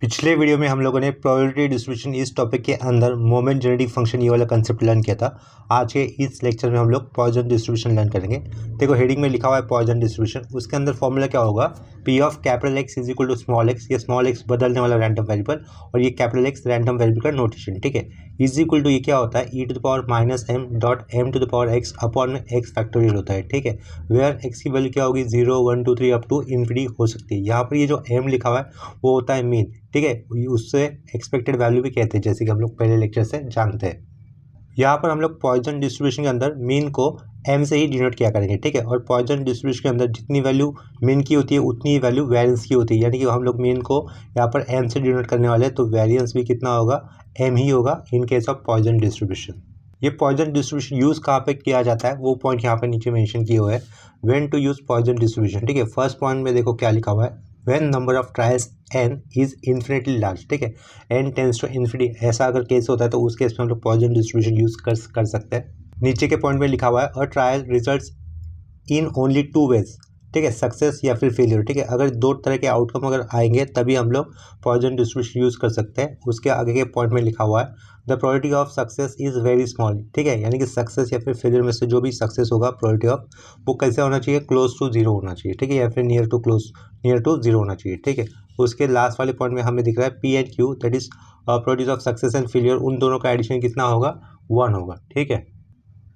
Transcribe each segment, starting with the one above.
पिछले वीडियो में हम लोगों ने प्रोबेबिलिटी डिस्ट्रीब्यूशन इस टॉपिक के अंदर मोमेंट जेनेटिक फंक्शन ये वाला कंसेप्ट लर्न किया था। आज के इस लेक्चर में हम लोग पॉइजन डिस्ट्रीब्यूशन लर्न करेंगे। देखो हेडिंग में लिखा हुआ है पॉइजन डिस्ट्रीब्यूशन, उसके अंदर फॉर्मूला क्या होगा, P of capital X is equal to small X. ये स्मॉल एक्स बदलने वाला रैंडम वेरिएबल और ये कैपिटल एक्स रैंडम वेरिएबल का नोटेशन, ठीक है। इज इक्वल टू ये क्या होता है, e to the power minus M dot M to the power x upon में एक्स फैक्टोरियल होता है, ठीक है। वेयर एक्स की वैल्यू क्या होगी, 0 1 2 3 अप टू इन्फिनिटी हो सकती है। यहाँ पर ये जो एम लिखा हुआ है वो होता है मीन, ठीक है। उससे एक्सपेक्टेड वैल्यू भी कहते हैं, जैसे कि हम लोग पहले लेक्चर से जानते हैं। यहाँ पर हम लोग पॉइजन डिस्ट्रीब्यूशन के अंदर मीन को एम से ही डिनोट किया करेंगे, ठीक है। और पॉइजन डिस्ट्रीब्यूशन के अंदर जितनी वैल्यू मीन की होती है उतनी ही वैल्यू वेरिएंस की होती है, यानी कि हम लोग मीन को यहाँ पर एम से डिनोट करने वाले हैं, तो वेरिएंस भी कितना होगा, एम ही होगा in case of Poisson distribution. ये पॉइजन डिस्ट्रीब्यूशन यूज़ कहाँ पे किया जाता है वो पॉइंट यहाँ पे नीचे मेंशन किए हुए हैं। When to use Poisson distribution, ठीक है। फर्स्ट पॉइंट में देखो क्या लिखा हुआ है, when number of trials n is infinitely large, ठीक है। n टेंस टू इन्फिनिटी, ऐसा अगर केस होता है तो उस केस में हम लोग पॉइजन डिस्ट्रीब्यूशन यूज़ कर सकते हैं। नीचे के पॉइंट में लिखा हुआ है, a trial results in only two ways, ठीक है, सक्सेस या फिर फेलियर, ठीक है। अगर दो तरह के आउटकम अगर आएंगे तभी हम लोग पॉइजन डिस्ट्रीब्यूशन यूज़ कर सकते हैं। उसके आगे के पॉइंट में लिखा हुआ है, the probability of success is very small, ठीक है। यानी कि सक्सेस या फिर फेलियर में से जो भी सक्सेस होगा प्रोबेबिलिटी ऑफ, वो कैसे होना चाहिए, क्लोज टू जीरो होना चाहिए, ठीक है, या फिर नियर टू जीरो होना चाहिए, ठीक है। उसके लास्ट वाले पॉइंट में हमें दिख रहा है P and Q, that is probability of success and failure, उन दोनों का एडिशन कितना होगा, 1 होगा, ठीक है।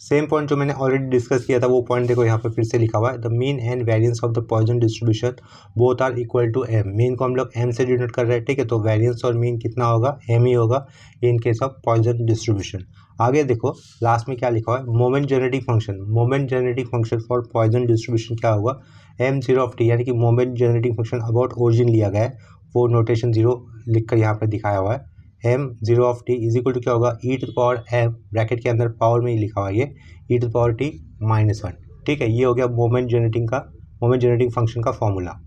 सेम पॉइंट जो मैंने ऑलरेडी डिस्कस किया था वो पॉइंट देखो यहाँ पर फिर से लिखा हुआ है, the mean and variance of the Poisson distribution both are equal to m. Mean को हम लोग एम से डिनोट कर रहे हैं, ठीक है, तो वेरिएंस और मीन कितना होगा, एम ही होगा in case of Poisson distribution. आगे देखो लास्ट में क्या लिखा हुआ है, moment genetic function, moment genetic function for Poisson distribution क्या होगा, एम जीरो ऑफ टी, यानी कि moment genetic function about origin लिया गया है, वो नोटेशन जीरो लिखकर यहाँ पर दिखाया हुआ है। M zero of T is equal to क्या होगा, e to the power M, bracket के अंदर पावर में ही लिखा हुआ है ये, e to the power T -1, ठीक है। ये हो गया मोमेंट जेनेटिक फंक्शन का फॉर्मूला।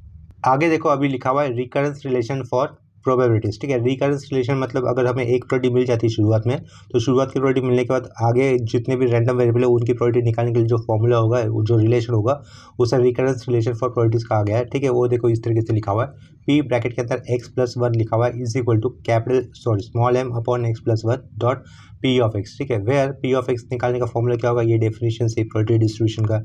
आगे देखो अभी लिखा हुआ है रिकरेंस रिलेशन फॉर प्रोबेबिलिटीज, ठीक है। रिकरेंस रिलेशन मतलब अगर हमें एक प्रोबेबिलिटी मिल जाती है शुरुआत में, तो शुरुआत की प्रोबेबिलिटी मिलने के बाद आगे जितने भी रैंडम वेरिएबल है उनकी प्रोबेबिलिटी निकालने के लिए जो फॉर्मूला होगा, जो रिलेशन होगा, उसे रिकरेंस रिलेशन फॉर प्रोबेबिलिटीज कहा गया है, ठीक है। वो देखो इस तरीके से लिखा हुआ है, पी ब्रैकेट के अंदर x+1 लिखा हुआ है is equal to small m upon x+1 dot p of x, ठीक है। वेयर पी ऑफ एक्स निकालने का फॉर्मूला क्या होगा, ये डेफिनेशन से प्रोबेबिलिटी डिस्ट्रीब्यूशन का,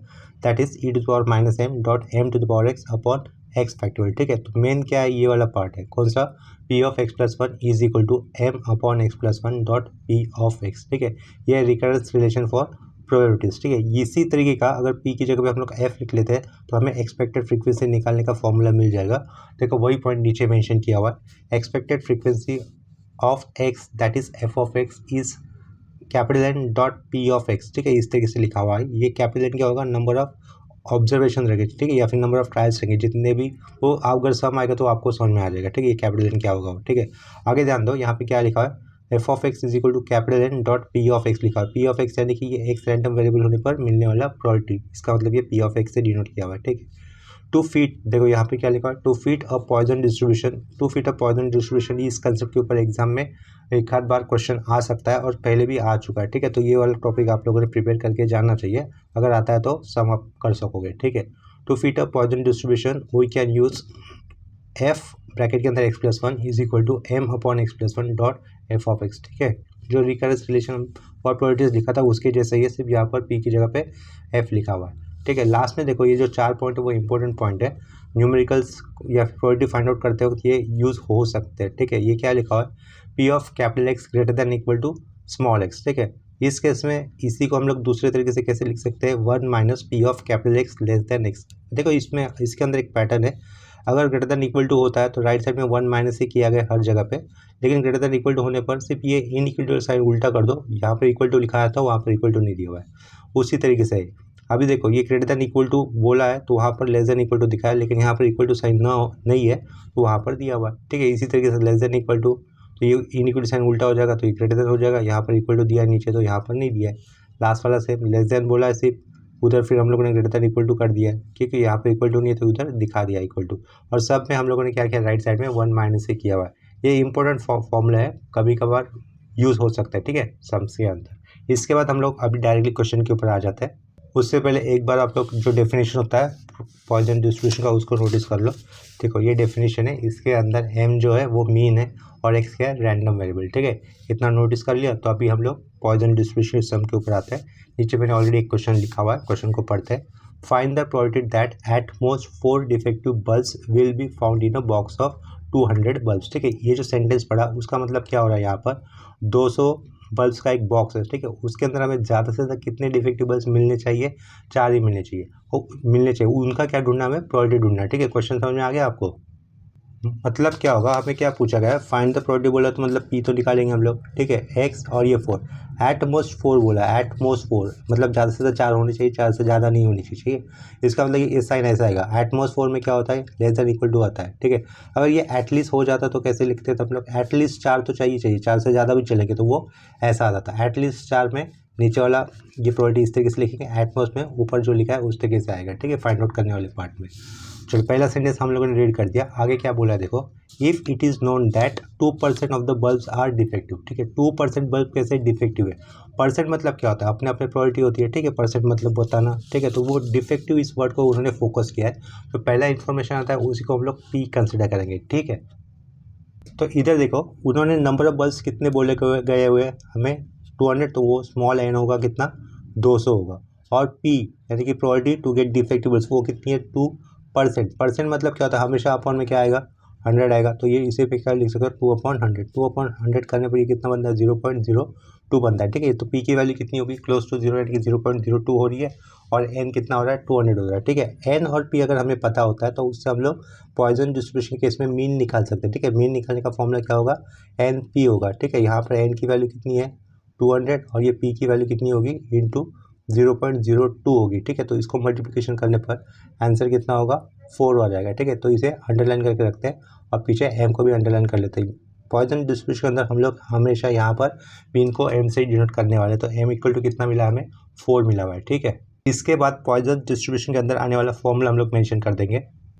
that is e to the power minus M dot M to the power x upon x factorial, ठीक है। तो मेन क्या है, ये वाला पार्ट है, कौन सा, p of x+1 is equal to m upon x+1 dot p of x, ठीक है। ये रिकरेंस रिलेशन फॉर प्रोबेबिलिटीज, ठीक है। इसी तरीके का अगर p की जगह पे हम लोग f लिख लेते हैं तो हमें एक्सपेक्टेड फ्रीक्वेंसी निकालने का फॉर्मूला मिल जाएगा। देखो वही पॉइंट नीचे मेंशन किया हुआ है, expected frequency of x that is f of x is capital N dot p of x, ठीक है। इस तरीके से लिखा हुआ है। ये कैपिटल एन क्या होगा, नंबर ऑफ ऑब्जर्वेशन रहेंगे, ठीक है, या फिर नंबर ऑफ ट्रायल्स रहेंगे जितने भी, वो अगर सम आएगा तो आपको समझ में आ जाएगा, ठीक है, ये कैपिटल एन क्या होगा, ठीक है। आगे ध्यान दो, यहाँ पे क्या लिखा है, f of x is equal to capital N dot p of x लिखा है। पी ऑफ एक्स यानी कि ये एक्स रैंडम वेरिएबल होने पर मिलने वाला प्रोबेबिलिटी, इसका मतलब ये पी ऑफ एक्स से डिनोट किया हुआ है, ठीक है। टू फीट, देखो यहाँ पे क्या लिखा है, to fit a Poisson distribution, इस कंसेप्ट के ऊपर एग्जाम में एक आध बार क्वेश्चन आ सकता है और पहले भी आ चुका है, ठीक है। तो ये वाला टॉपिक आप लोगों ने प्रिपेयर करके जानना चाहिए, अगर आता है तो सम अप कर सकोगे, ठीक है। To fit a Poisson distribution we can use f bracket के अंदर x+1 is equal to m upon x+1 dot f of x, ठीक है। जो रिकरेंस रिलेशन फॉर प्रोबेबिलिटीज लिखा था उसके जैसे ही है, सिर्फ यहाँ पर p की जगह पे f लिखा हुआ है, ठीक है। लास्ट में देखो ये जो 4 पॉइंट है वो इंपॉर्टेंट पॉइंट है, न्यूमेरिकल्स या फिर प्रोबेबिलिटी फाइंड आउट करते वक्त ये यूज़ हो सकते हैं, ठीक है। ये क्या लिखा हुआ है, P of capital X greater than equal to small X, ठीक है। इस केस में इसी को हम लोग दूसरे तरीके से कैसे लिख सकते हैं, 1 minus P of capital x less then x. देखो इसमें इसके अंदर एक पैटर्न है, अगर ग्रेटर देन इक्वल टू होता है तो राइट साइड में 1 माइनस ही किया गया हर जगह पे, लेकिन ग्रेटर देन इक्वल टू होने पर सिर्फ ये इनइक्वल साइन उल्टा कर दो, यहाँ पर इक्वल टू लिखा था वहाँ पर इक्वल टू नहीं दिया हुआ है, उसी तरीके से अभी देखो ये ग्रेटर देन इक्वल टू बोला है तो वहाँ पर लेस देन इक्वल टू दिखाया, लेकिन यहाँ पर इक्वल टू साइन नहीं है तो वहाँ पर दिया हुआ है, ठीक है। इसी तरीके से लेस देन इक्वल टू, तो ये इनइक्वल साइन उल्टा हो जाएगा तो ये ग्रेटर देन हो जाएगा, यहाँ पर इक्वल टू दिया है नीचे तो यहाँ पर नहीं दिया है। लास्ट वाला सेम, लेस देन बोला है सिर्फ, उधर फिर हम लोगों ने ग्रेटर देन इक्वल टू कर दिया है, क्योंकि यहाँ पर इक्वल टू नहीं है तो उधर दिखा दिया इक्वल टू, और सब में हम लोगों ने क्या किया, राइट साइड में 1 माइनस से किया हुआ है। ये इंपॉर्टेंट फॉर्मूला है, कभी कभार यूज़ हो सकता है, ठीक है, सम्स के अंदर। इसके बाद हम लोग अभी डायरेक्टली क्वेश्चन के ऊपर आ जाते हैं। उससे पहले एक बार आप लोग जो डेफिनेशन होता है पॉइजन डिस्ट्रीब्यूशन का उसको नोटिस कर लो। देखो ये डेफिनेशन है, इसके अंदर m जो है वो मीन है और x क्या है, रैंडम वेरिएबल। ठीक है, इतना नोटिस कर लिया। तो अभी हम लोग पॉइजन डिस्ट्रीब्यूशन सम के ऊपर आते हैं। नीचे मैंने ऑलरेडी एक क्वेश्चन लिखा हुआ है, क्वेश्चन को पढ़ते हैं। Find the probability that at most 4 defective bulbs will be found in a box of 200 bulbs. ठीक है, ये जो सेंटेंस पढ़ा उसका मतलब क्या हो रहा है, यहाँ पर 200 बल्ब्स का एक बॉक्स है। ठीक है, उसके अंदर हमें ज़्यादा से ज़्यादा कितने डिफेक्टिव बल्ब्स मिलने चाहिए, 4 ही मिलने चाहिए। मिलने चाहिए, उनका क्या ढूंढना, हमें प्रोबेबिलिटी ढूंढना है। ठीक है, क्वेश्चन समझ में आ गया आपको? मतलब क्या होगा, हमें क्या पूछा गया है, फाइंड द प्रोबेबिलिटी बोला तो मतलब पी तो निकालेंगे हम लोग। ठीक है, एक्स और ये 4, एट मोस्ट 4 बोला, एट मोस्ट 4 मतलब ज़्यादा से ज़्यादा 4 होनी चाहिए, 4 से ज़्यादा नहीं होनी चाहिए। इसका मतलब ये साइन ऐसा आएगा, एट मोस्ट 4 में क्या होता है, लेस देन इक्वल टू आता है। ठीक है, अगर ये एटलीस्ट हो जाता तो कैसे लिखते तो हम लोग, एटलीस्ट 4 तो चाहिए, 4 से ज़्यादा भी चलेंगे तो वो ऐसा आ जाता है। एटलीस्ट 4 में नीचे वाला ये प्रोबेबिलिटी इस तरीके से लिखेंगे, एटमोस्ट में ऊपर जो लिखा है उस तरीके से आएगा। ठीक है, फाइंड आउट करने वाले पार्ट में। चलो पहला सेंटेंस हम लोगों ने रीड कर दिया, आगे क्या बोला है देखो, if it is known that 2% of the bulbs are defective. ठीक है, 2% बल्ब कैसे डिफेक्टिव है, परसेंट मतलब क्या होता है, अपने अपने प्रोबेबिलिटी होती है। ठीक है, परसेंट मतलब बताना। ठीक है, तो वो डिफेक्टिव इस वर्ड को उन्होंने फोकस किया है, तो पहला इन्फॉर्मेशन आता है उसी को हम लोग पी कंसिडर करेंगे। ठीक है, तो इधर देखो उन्होंने नंबर ऑफ बल्ब्स कितने बोले गए हुए हैं हमें, 200, तो वो स्मॉल एन होगा कितना, 200 होगा। और पी यानी कि probability to get defective bulbs वो कितनी है, 2%। परसेंट मतलब क्या होता है, हमेशा अपॉन में क्या आएगा, 100 आएगा। तो ये इसे पे क्या लिख सकते हो, 2/100। 2/100 करने पर ये कितना बनता है, 0.02 बनता है। ठीक है, तो पी की वैल्यू कितनी होगी, क्लोज टू 0 यानी कि 0.02 हो रही है। और एन कितना हो रहा है, 200 हो रहा है। ठीक है, एन और पी अगर हमें पता होता है तो उससे हम लोग पॉइजन डिस्ट्रीब्यूशन केस में मीन निकाल सकते हैं। ठीक है, मीन निकालने का फॉर्मूला क्या होगा, एन पी होगा। ठीक है, यहाँ पर एन की वैल्यू कितनी है, 200 और ये पी की वैल्यू कितनी होगी, इंटू 0.02 होगी। ठीक है, तो इसको मल्टीप्लिकेशन करने पर आंसर कितना होगा, 4 आ जाएगा। ठीक है, तो इसे अंडरलाइन करके रखते हैं और पीछे एम को भी अंडरलाइन कर लेते हैं। पॉइजन डिस्ट्रीब्यूशन के अंदर हम लोग हमेशा यहाँ पर मीन को एम से डिनोट करने वाले, तो एम इक्वल टू कितना मिला हमें, 4 मिला हुआ है। ठीक है, इसके बाद पॉइजन डिस्ट्रीब्यूशन के अंदर आने वाला फॉर्मूला हम लोग मेंशन कर देंगे।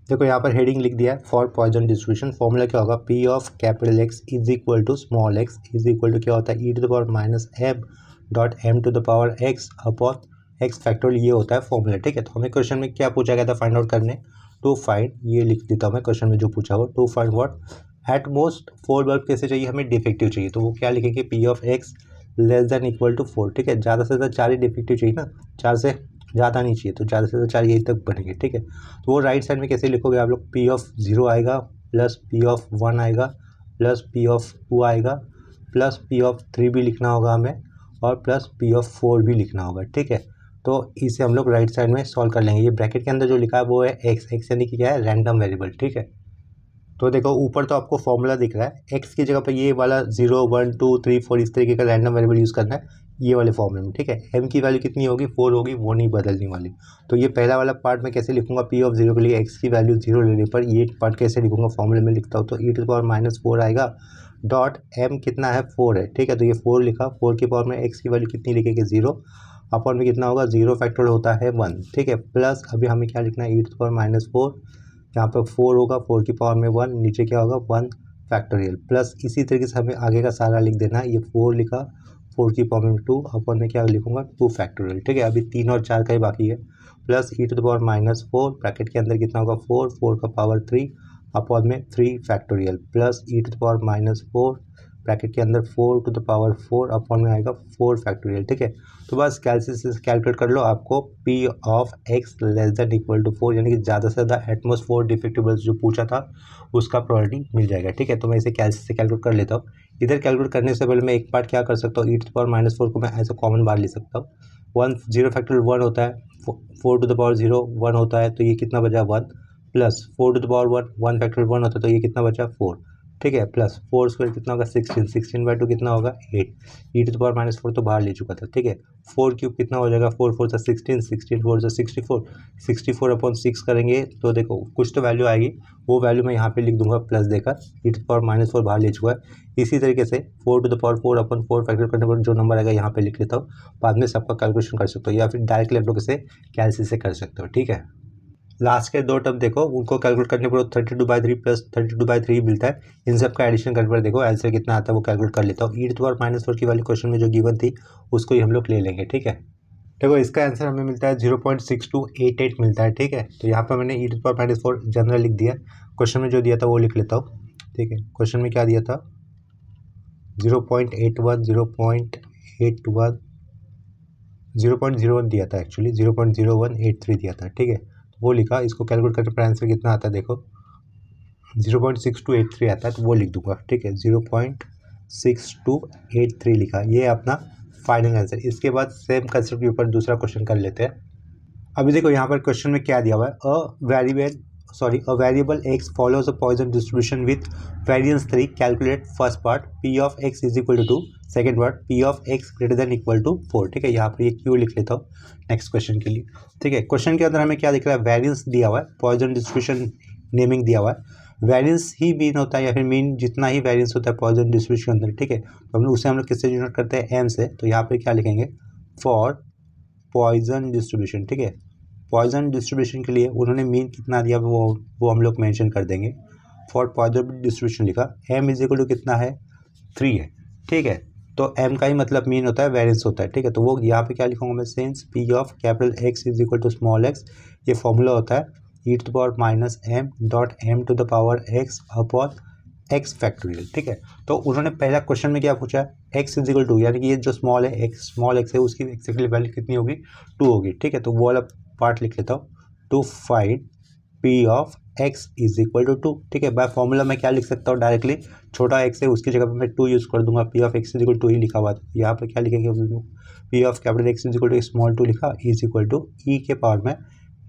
देखो यहाँ पर हेडिंग लिख दिया है फॉर पॉइजन डिस्ट्रीब्यूशन। फॉर्मूला क्या होगा, P of capital X is equal to small X is equal to क्या होता है, e to the power minus M dot M to the power x upon x factorial, ये होता है formula. ठीक है, तो हमें क्वेश्चन में क्या पूछा गया था फाइंड आउट करने, टू फाइंड, ये लिख देता हूँ मैं क्वेश्चन में जो पूछा हो, to find what at most 4 bulb कैसे चाहिए, हमें डिफेक्टिव चाहिए। तो वो क्या लिखेंगे, P of X less than equal to 4। ठीक है, ज़्यादा से ज़्यादा 4 ही डिफेक्टिव चाहिए ना, 4 से ज़्यादा नहीं चाहिए, तो ज़्यादा से ज़्यादा 4 यही तक बनेंगे। ठीक है, तो वो राइट साइड में कैसे लिखोगे आप लोग, पी ऑफ 0 आएगा प्लस पी ऑफ 1 आएगा प्लस पी ऑफ 2 आएगा प्लस पी ऑफ 3 भी लिखना होगा हमें और प्लस पी ऑफ 4 भी लिखना होगा। ठीक है, तो इसे हम लोग राइट साइड में सॉल्व कर लेंगे। ये ब्रैकेट के अंदर जो लिखा है वो है एक्स, एक्स यानी कि क्या है, रैंडम वेरिएबल। ठीक है, तो देखो ऊपर तो आपको फॉर्मूला दिख रहा है, एक्स की जगह पर ये वाला 0 1 2 3 4 इस तरीके का रैंडम वेरिएबल यूज़ करना है ये वाले फॉर्मूले में। ठीक है, एम की वैल्यू कितनी होगी, 4 होगी, वो नहीं बदलने वाली। तो ये पहला वाला पार्ट मैं कैसे लिखूंगा, पी ऑफ 0 के लिए एक्स की वैल्यू 0 लेने पर ये पार्ट कैसे लिखूंगा, फॉर्मूले में लिखता हूँ, तो ई टू द पावर माइनस 4 आएगा डॉट एम कितना है, 4 है। ठीक है, तो ये 4 लिखा, 4 की पावर में एक्स की वैल्यू कितनी लिखेंगे, 0 अपॉन में कितना होगा, 0 फैक्टोरियल होता है 1। ठीक है, प्लस अभी हमें क्या लिखना है, e to the power minus 4, यहाँ पर 4 होगा, 4 की पावर में 1, नीचे क्या होगा 1 फैक्टोरियल, प्लस इसी तरीके से हमें आगे का सारा लिख देना है। ये 4 लिखा, 4 की पावर में 2 अपॉन में क्या लिखूंगा, 2 फैक्टोरियल। ठीक है, अभी 3 और 4 का ही बाकी है, plus E to the power minus 4 bracket के अंदर कितना होगा, 4, 4 का पावर 3 अपॉन में 3 factorial plus E to the power minus 4 bracket के अंदर 4 टू द पावर 4 अपॉन में आएगा 4 फैक्टोरियल। ठीक है, तो बस कैलकुलेशन से कैलकुलेट कर लो, आपको P of X less than equal to 4 यानी कि ज़्यादा से ज़्यादा एटमोस्ट 4 डिफेक्टिबल्स जो पूछा था उसका प्रोबेबिलिटी मिल जाएगा। ठीक है, तो मैं इसे कैलकुलेशन से कैलकुलेट कर लेता हूँ। इधर कैलकुलेट करने से पहले मैं एक पार्ट क्या कर सकता हूँ, ई टू द पावर माइनस 4 को मैं ऐसे कॉमन बाहर ले सकता हूँ। 1 0 फैक्टोरियल 1 होता है, 4 टू द पावर 0 1 होता है, तो ये कितना बचा 1, plus 4 to the power 1 factorial 1 होता है, तो ये कितना बचा 4। ठीक है, प्लस 4 स्क्वायर कितना होगा 16, 16/2 कितना होगा 8, ई टू द पावर माइनस 4 तो बाहर ले चुका था। ठीक है, 4 क्यूब कितना हो जाएगा, 4 4 से 16, 16 4 से 64, 64 अपॉन 6 करेंगे तो देखो कुछ तो वैल्यू आएगी, वो वैल्यू मैं यहाँ पे लिख दूंगा प्लस देकर, E to the power minus 4 बाहर ले चुका है। इसी तरीके से 4 to the power 4 upon 4 factor करने पर जो नंबर आएगा यहाँ पे लिख लेता हूँ, बाद में सबका कैलकुलेशन कर सकते हो या फिर डायरेक्टली आप लोग इसे कैलकुलेशन से कर सकते हो। ठीक है, लास्ट के 2 टर्म देखो उनको कैलकुलेट करने पर 32/3 प्लस 32/3 मिलता है, इन सब का एडिशन करने पर देखो आंसर कितना आता है वो कैलकुलेट कर लेता हूँ। ई टू द पावर माइनस 4 की वाली क्वेश्चन में जो गिवन थी उसको ही हम लोग ले लेंगे। ठीक है, देखो इसका आंसर हमें मिलता है 0.6288 मिलता है। ठीक है, तो यहाँ पर मैंने e⁻⁻4 जनरल लिख दिया। क्वेश्चन में जो दिया था वो लिख लेता हूँ। ठीक है, क्वेश्चन में क्या दिया था 0.81 0.01 दिया था, एक्चुअली 0.0183 दिया था। ठीक है, तो वो लिखा, इसको कैलकुलेट करने पर आंसर कितना आता है देखो 0.6283 आता है, तो वो लिख दूंगा। ठीक है, 0.6283 लिखा, ये अपना फाइनल आंसर। इसके बाद सेम कंसेप्ट के ऊपर दूसरा क्वेश्चन कर लेते हैं। अभी देखो यहाँ पर क्वेश्चन में क्या दिया हुआ है, a variable x follows a Poisson distribution with variance 3, calculate first part p of x is equal to 2, second part p of x greater than equal to 4। ठीक है, यहाँ पर ये क्यू लिख लेता हूँ नेक्स्ट क्वेश्चन के लिए। ठीक है, क्वेश्चन के अंदर हमें क्या दिख रहा है, वेरिएंस दिया हुआ है, पॉइजन डिस्ट्रीब्यूशन नेमिंग दिया हुआ है। वेरिएंस ही मीन होता है या फिर मीन जितना ही वेरिएंस होता है पॉइजन डिस्ट्रीब्यूशन के अंदर। ठीक है, तो हम लोग उसे किससे डिनोट करते हैं, एम से। तो यहाँ पर क्या लिखेंगे, फॉर पॉइजन डिस्ट्रीब्यूशन। ठीक है, पॉइजन डिस्ट्रीब्यूशन के लिए उन्होंने मीन कितना दिया वो हम लोग मेंशन कर देंगे। फॉर पॉइजन डिस्ट्रीब्यूशन लिखा, एम इज इक्वल टू कितना है 3 है। ठीक है, तो एम का ही मतलब मीन होता है, वेरिएंस होता है। ठीक है, तो वो यहाँ पे क्या लिखूंगा मैं, since P of capital X is equal to small X, ये फॉर्मूला होता है e⁻⁻m.m⁴x अपॉन एक्स फैक्टोरियल। ठीक है, तो उन्होंने पहला क्वेश्चन में क्या पूछा है, एक्स इज इक्वल टू, यानी कि ये जो स्मॉल एक्स है उसकी एक्जेक्टली वैल्यू कितनी होगी, 2 होगी। ठीक है, तो वो वाला पार्ट लिख लेता हूँ, to find P of x is equal to 2। ठीक है, बाय फॉर्मूला में क्या लिख सकता हूँ, डायरेक्टली छोटा एक्स है उसकी जगह पे मैं 2 यूज़ कर दूंगा, P of x is equal to ही लिखा हुआ था। यहाँ पर क्या लिखेंगे, P of capital X is equal to small 2 लिखा, इज इक्वल टू ई के पावर में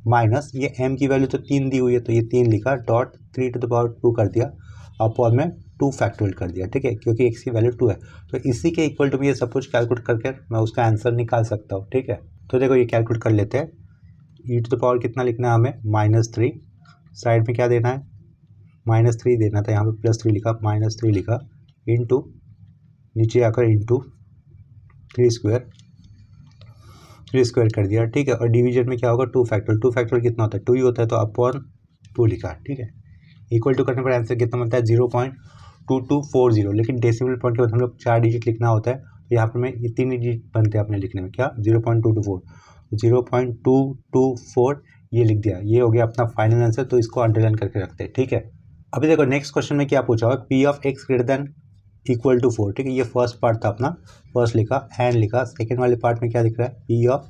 माइनस, ये एम की वैल्यू तो 3 दी हुई है तो ये 3 लिखा, डॉट 3⁻² कर दिया, अपॉन में 2 फैक्टोरियल कर दिया। ठीक है, क्योंकि एक्स की वैल्यू 2 है, तो इसी के इक्वल टू भी ये सब कुछ कैलकुलेट करके मैं उसका आंसर निकाल सकता हूँ। ठीक है, तो देखो ये कैलकुलेट कर लेते हैं। e⁻ कितना लिखना है हमें, -3, साइड में क्या देना है, -3 देना था, यहाँ पे +3 लिखा, -3 लिखा, इंटू नीचे आकर इंटू 3 स्क्वायर कर दिया। ठीक है, और डिवीजन में क्या होगा, 2 फैक्टोरियल कितना होता है, 2 ही होता है, तो अपॉन 2 लिखा। ठीक है, इक्वल टू करने पर आंसर कितना बनता है, 0.2240, लेकिन डेसिमल पॉइंट के बाद हम लोग 4 डिजिट लिखना होता है, तो यहाँ पर मैं ये 3 डिजिट बनते हैं अपने लिखने में, क्या 0.224, 0.224 ये लिख दिया, ये हो गया अपना फाइनल आंसर। तो इसको अंडरलाइन करके रखते हैं। ठीक है, अभी देखो नेक्स्ट क्वेश्चन में क्या पूछा हुआ, P of X greater than equal to 4। ठीक है, ये फर्स्ट पार्ट था अपना, फर्स्ट लिखा, एंड लिखा। सेकेंड वाले पार्ट में क्या दिख रहा है, P of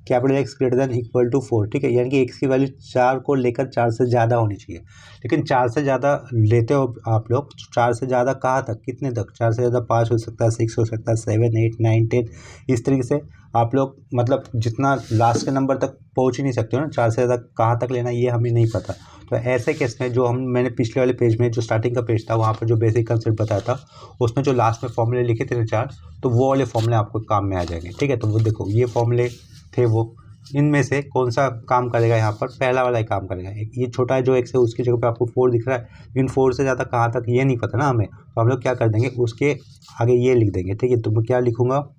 capital X greater than equal to 4। ठीक है, यानी कि एक्स की वैल्यू 4 को लेकर 4 से ज़्यादा होनी चाहिए, लेकिन 4 से ज़्यादा लेते हो आप लोग, 4 से ज़्यादा कहाँ तक, कितने तक, 4 से ज़्यादा 5 हो सकता है, 6 हो सकता है, 7, 8, 9, 10, इस तरीके से आप लोग मतलब जितना लास्ट के नंबर तक पहुँच ही नहीं सकते हो ना, 4 से ज़्यादा कहाँ तक लेना ये हमें नहीं पता। तो ऐसे केस में जो मैंने पिछले वाले पेज में जो स्टार्टिंग का पेज था वहाँ पर जो बेसिक कंसेप्ट बताया था, उसमें जो लास्ट में फॉर्मूले लिखे थे ना 4, तो वो वाले फॉर्मूले आपको काम में आ जाएंगे। ठीक है, तो वो देखो ये फॉर्मूले थे, वो इनमें से कौन सा काम करेगा, यहाँ पर पहला वाला ही काम करेगा। ये छोटा है जो एक्स है उसकी जगह पे आपको 4 दिख रहा है, लेकिन 4 से ज़्यादा कहाँ तक ये नहीं पता ना हमें, तो हम लोग क्या कर देंगे, उसके आगे ये लिख देंगे। ठीक है, तो मैं क्या लिखूँगा,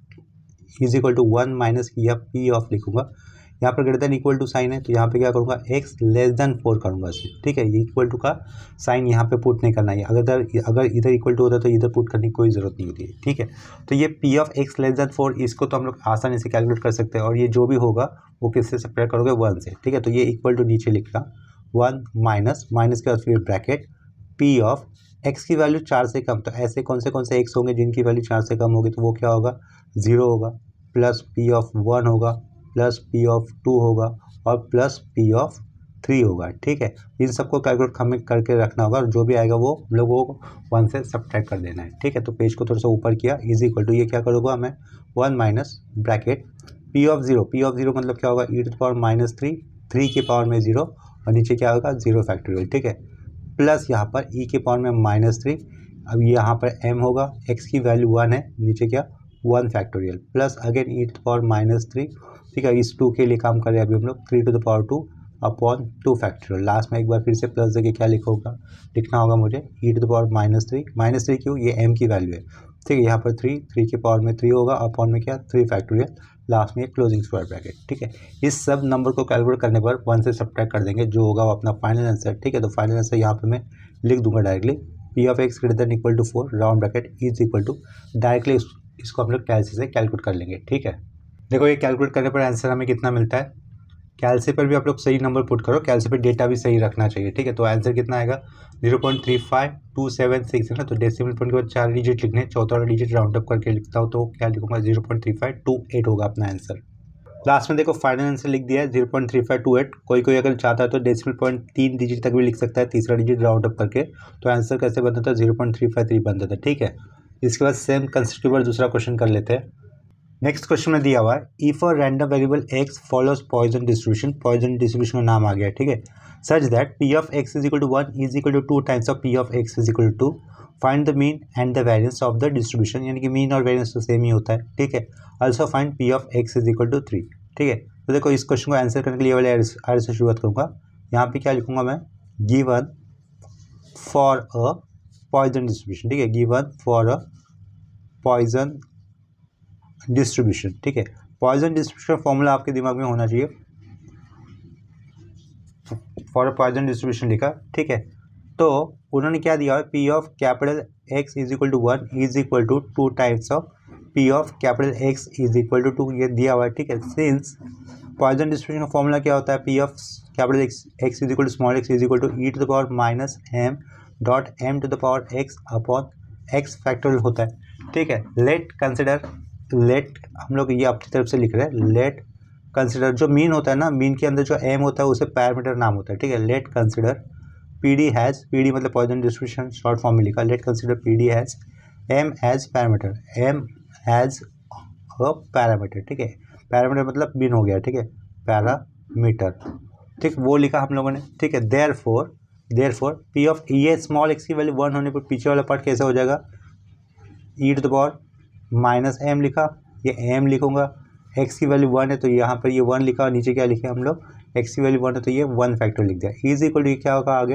इज इक्वल टू 1 माइनस या पी ऑफ लिखूँगा, यहाँ पर greater than equal to sign है, तो यहाँ पे क्या करूँगा, एक्स लेस देन 4 करूँगा सिर्फ। ठीक है, ये इक्वल टू का साइन यहाँ पे पुट नहीं करना है, अगर इधर इक्वल टू होता है तो इधर पुट करने की कोई ज़रूरत नहीं होती है। ठीक है, तो ये P of X less then 4, इसको तो हम लोग आसानी से कैलकुलेट कर सकते हैं, और ये जो भी होगा वो किससे सेपरेट करोगे, 1 से। ठीक है, तो ये इक्वल टू नीचे लिखा 1 माइनस के बाद फिर ब्रैकेट पी ऑफ एक्स की वैल्यू 4 से कम, तो ऐसे कौन से एक्स होंगे जिनकी वैल्यू 4 से कम होगी, तो वो क्या होगा, 0 होगा, प्लस पी ऑफ 1 होगा, प्लस पी ऑफ 2 होगा, और प्लस पी ऑफ 3 होगा। ठीक है, इन सबको कैलकुलेट हमें करके रखना होगा, और जो भी आएगा वो हम लोगों को 1 से सब्ट्रैक्ट कर देना है। ठीक है, तो पेज को थोड़ा सा ऊपर किया, इज इक्वल टू ये क्या करूँगा मैं, 1 माइनस ब्रैकेट पी ऑफ 0 मतलब क्या होगा, e⁻−3 के पावर में 0, और नीचे क्या होगा 0 फैक्टोरियल। ठीक है, प्लस यहाँ पर e के पावर में -3, अब यहाँ पर m होगा, x की वैल्यू 1 है, नीचे क्या 1 फैक्टोरियल, प्लस अगेन e⁻−3। ठीक है, इस 2 के लिए काम करें अभी हम लोग, 3⁻2 अपॉन 2 फैक्टोरियल, लास्ट में एक बार फिर से प्लस देके क्या लिखना होगा मुझे, e⁻−3 क्यों, ये m की वैल्यू है। ठीक है, यहाँ पर 3 के पावर में 3 होगा, अपॉन में क्या 3 फैक्टोरियल, लास्ट में क्लोजिंग स्क्वायर ब्रैकेट। ठीक है, इस सब नंबर को कैलकुलेट करने पर 1 से सब्ट्रैक्ट कर देंगे, जो होगा वो अपना फाइनल आंसर। ठीक है, तो फाइनल आंसर यहाँ पे मैं लिख दूंगा directly, P of X greater than equal to 4 round bracket is equal to, directly इसको हम लोग कैलसी से कैलकुलेट कर लेंगे। ठीक है, देखो ये कैलकुलेट करने पर आंसर हमें कितना मिलता है, कैलसी पर भी आप लोग सही नंबर पुट करो, कैलसी पर डेटा भी सही रखना चाहिए, ठीक है। तो आंसर कितना आएगा 0.35276 है ना। तो डेसिमल पॉइंट के बाद 4 डिजिट लिखने, चौथा वाला डिजिट राउंड अप करके लिखता हूँ तो क्या लिखूंगा 0.3528 होगा अपना आंसर। लास्ट में देखो फाइनल आंसर लिख दिया है 0.3528। कोई कोई अगर चाहता है तो डेसिमल पॉइंट 3 डिजिट तक भी लिख सकता है, तीसरा डिजिट राउंड अप करके। तो आंसर कैसे बनता था 0.353 बनता था, ठीक है। इसके बाद सेम कंसेप्ट के ऊपर दूसरा क्वेश्चन कर लेते हैं। नेक्स्ट क्वेश्चन में दिया हुआ है if a random variable X follows Poisson distribution, Poisson distribution का नाम आ गया, ठीक है। Such that P of x is equal to 1 is equal to 2 times of P of x is equal to 2, find the mean and the variance of the distribution, यानी कि mean और variance तो सेम ही होता है, ठीक है। Also find P of x is equal to 3, ठीक है। तो देखो इस क्वेश्चन को आंसर करने के लिए वाले आर से शुरुआत करूँगा। यहाँ पे क्या लिखूंगा मैं, given for a Poisson distribution, ठीक है, given for a Poisson distribution, ठीक है। पॉइजन डिस्ट्रीब्यूशन का फॉर्मूला आपके दिमाग में होना चाहिए, फॉर अ पॉइजन डिस्ट्रीब्यूशन लिखा, ठीक है। तो उन्होंने क्या दिया है, P of capital X is equal to 1 is equal to 2 times of P of capital X is equal to 2, ये दिया हुआ है, ठीक है। सिंस पॉइजन डिस्ट्रीब्यूशन का फॉर्मूला क्या होता है, P of capital X is equal to small X is equal to E to the power minus M dot M to the power x upon x factorial होता है, ठीक है। Let consider, late हम लोग ये अपनी तरफ से लिख रहे हैं, लेट कंसिडर जो मीन होता है ना, मीन के अंदर जो एम होता है उसे पैरामीटर नाम होता है, ठीक है। Let consider P D has, P D मतलब पॉइजन डिस्ट्रीब्यूशन शॉर्ट फॉर्म में लिखा, let consider P D has M as parameter, M as a parameter, ठीक है। पैरामीटर मतलब मीन हो गया, ठीक है, पैरामीटर, ठीक, वो लिखा हम लोगों ने, ठीक है। देयर फोर पी ऑफ ये स्मॉल एक्स की वैल्यू 1 होने पर पीछे वाला पार्ट कैसे हो जाएगा, e to the power minus M लिखा, ये एम लिखूंगा, एक्स की वैल्यू 1 है तो यहाँ पर ये 1 लिखा और नीचे क्या लिखे हम लोग, एक्स की वैल्यू 1 है तो ये 1 फैक्टर लिख दिया, इज इक्वल टू क्या होगा आगे,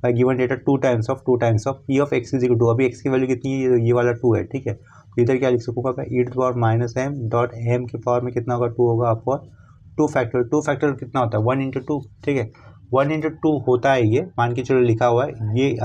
by given data 2 times of P of x is equal to, अभी एक्स की वैल्यू कितनी है, ये वाला 2 है, ठीक है। तो इधर क्या लिख सकूँगा मैं, e to the power minus M dot M के पावर में कितना होगा 2 होगा अपॉन 2 फैक्टर कितना होता है 1 इंटू 2, ठीक है। 1 इंटू 2 होता है ये, मान के चलो लिखा हुआ है, ये